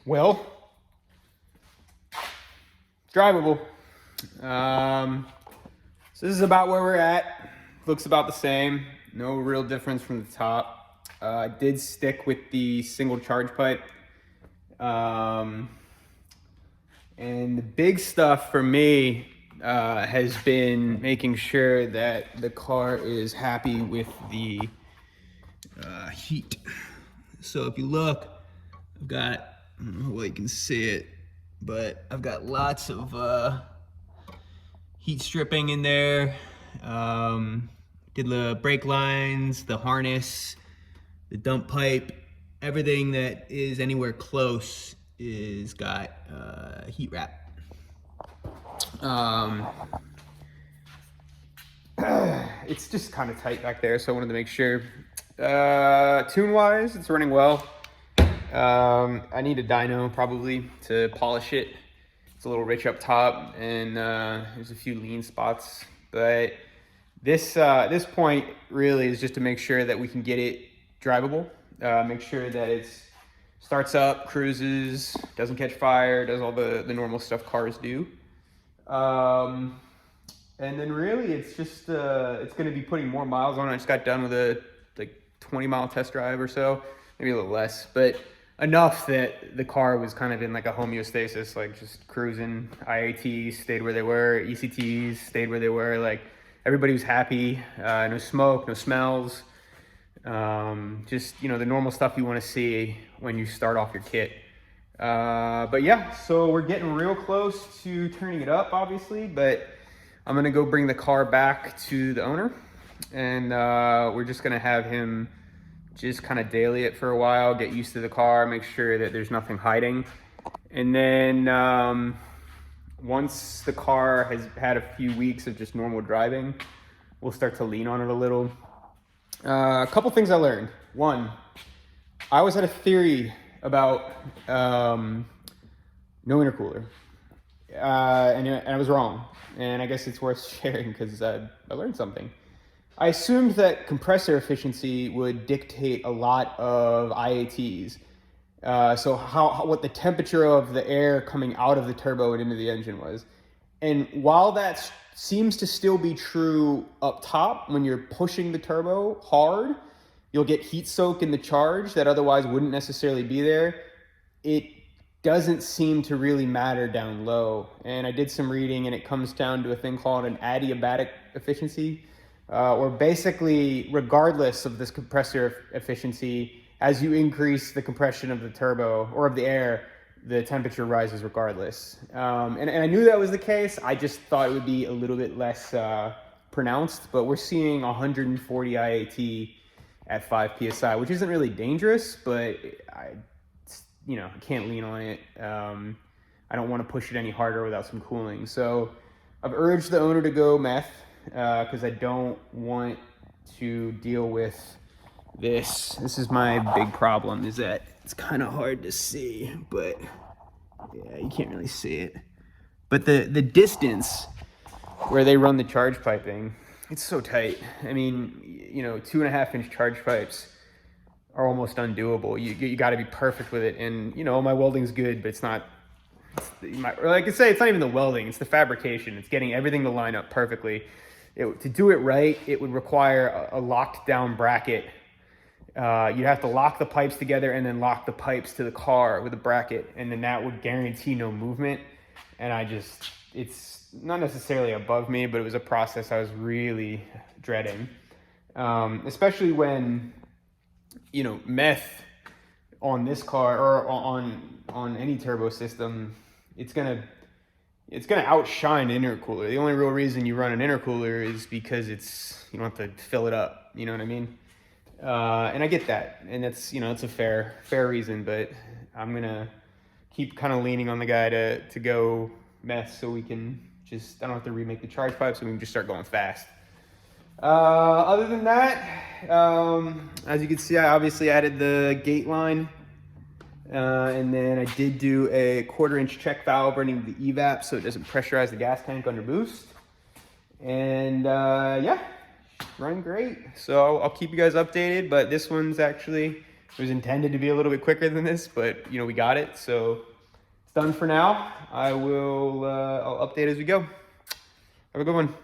Well, drivable. So this is about where we're at. Looks about the same. No real difference from the top. I did stick with the single charge pipe. And the big stuff for me has been making sure that the car is happy with the heat. So if you look, I've got, I don't know how well you can see it, but I've got lots of heat stripping in there. Did the brake lines, the harness, the dump pipe, everything that is anywhere close is got heat wrap. It's just kind of tight back there, so I wanted to make sure. Tune-wise, it's running well. I need a dyno probably to polish it. It's a little rich up top, and there's a few lean spots. But this point really is just to make sure that we can get it drivable. Make sure that it starts up, cruises, doesn't catch fire, does all the normal stuff cars do. And then really it's just it's going to be putting more miles on it. I just got done with a 20-mile test drive or so, maybe a little less, but enough that the car was kind of in like a homeostasis, like just cruising. IATs stayed where they were, ECTs stayed where they were, like everybody was happy. No smoke, no smells, just, you know, the normal stuff you want to see when you start off your kit. But yeah, so we're getting real close to turning it up, obviously, but I'm gonna go bring the car back to the owner, and we're just gonna have him just kind of daily it for a while, get used to the car, make sure that there's nothing hiding. And then once the car has had a few weeks of just normal driving, we'll start to lean on it a little. A couple things I learned. One, I always had a theory about no intercooler, and I was wrong. And I guess it's worth sharing because I learned something. I assumed that compressor efficiency would dictate a lot of IATs. So what the temperature of the air coming out of the turbo and into the engine was. And while that seems to still be true up top, when you're pushing the turbo hard, you'll get heat soak in the charge that otherwise wouldn't necessarily be there. It doesn't seem to really matter down low. And I did some reading, and it comes down to a thing called an adiabatic efficiency, or basically, regardless of this compressor efficiency, as you increase the compression of the turbo or of the air, the temperature rises regardless. And I knew that was the case. I just thought it would be a little bit less pronounced, but we're seeing 140 IAT at 5 PSI, which isn't really dangerous, but I can't lean on it. I don't want to push it any harder without some cooling. So I've urged the owner to go meth, because I don't want to deal with this. This is my big problem, is that it's kind of hard to see, but yeah, you can't really see it. But the distance where they run the charge piping, it's so tight. I mean, 2.5-inch charge pipes are almost undoable. You got to be perfect with it. And my welding's good, but it's not. Like I say, it's not even the welding; it's the fabrication. It's getting everything to line up perfectly. To do it right, it would require a locked down bracket. You'd have to lock the pipes together and then lock the pipes to the car with a bracket, and then that would guarantee no movement. And it's not necessarily above me, but it was a process I was really dreading, especially when meth on this car or on any turbo system, it's gonna outshine an intercooler. The only real reason you run an intercooler is because you don't have to fill it up. You know what I mean? And I get that, and it's it's a fair reason. But I'm gonna keep kind of leaning on the guy to go meth, so we can I don't have to remake the charge pipe, so we can just start going fast. Other than that, as you can see, I obviously added the gate line, and then I did do a 1/4-inch check valve running the evap so it doesn't pressurize the gas tank under boost. And yeah, running great. So I'll keep you guys updated, but this one's actually It was intended to be a little bit quicker than this, but you know, we got it, so it's done for now. I'll update as we go. Have a good one.